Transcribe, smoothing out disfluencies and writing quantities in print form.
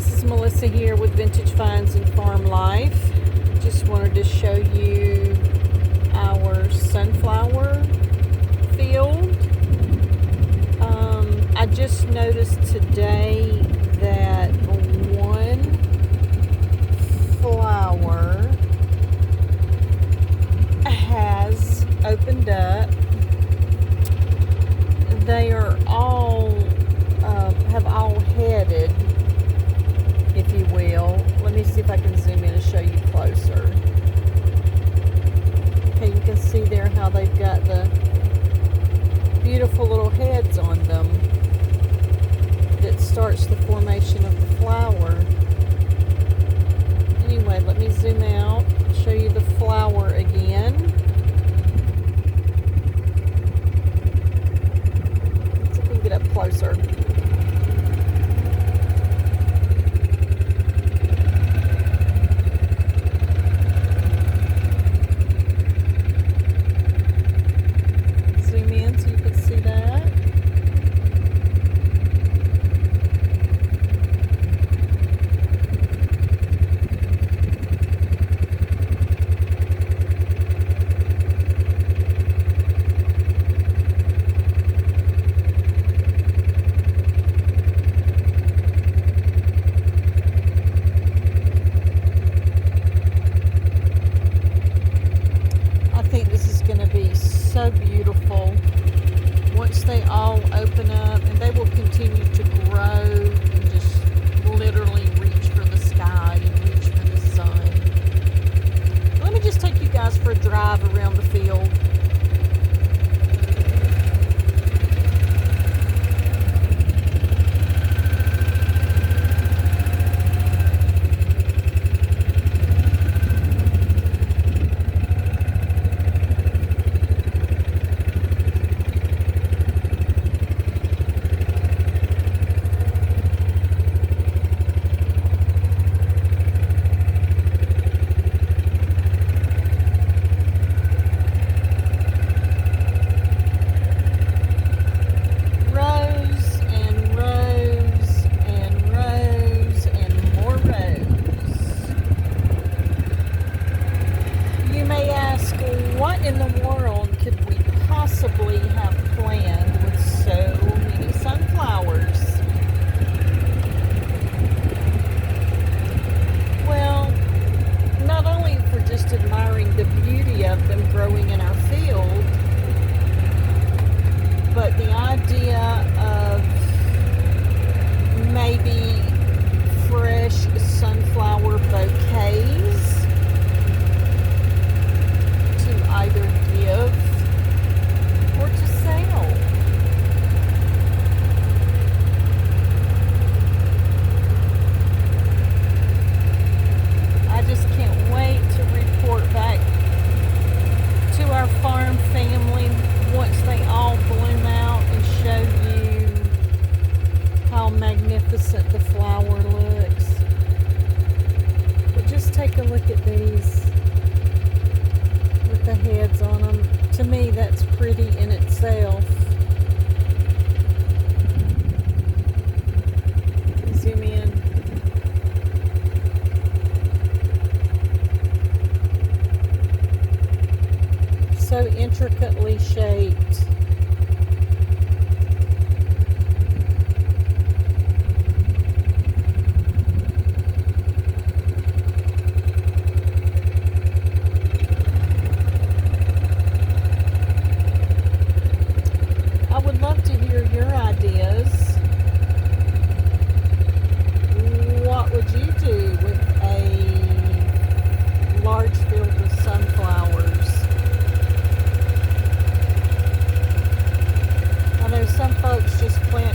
this is Melissa here with Vintage Finds and Farm Life. Just wanted to show you our sunflower field. I just noticed today that one flower has opened up. They are all have all headed, if you will. Let me see if I can zoom in and show you closer. Okay, you can see there how they've got the beautiful little heads on them that starts the formation of the flower. Anyway, let me zoom out and show you the flower again. Let's see if we can get up closer. Zoom in so you can see that. I think this is going to be so beautiful once they all open up, and they will continue to grow and just literally reach for the sky and reach for the sun. Let me just take you guys for a drive around the field. What in the world could we possibly have planned with so many sunflowers? Well, not only for just admiring the beauty of them growing in our field, but the idea of maybe fresh sunflower bouquets either give or to sell. I just can't wait to report back to our farm family once they all bloom out and show you how magnificent the flower looks. But just take a look at these. The heads on them. To me, that's pretty in itself. Zoom in. So intricately shaped. I would love to hear your ideas. What would you do with a large field of sunflowers? I know some folks just plant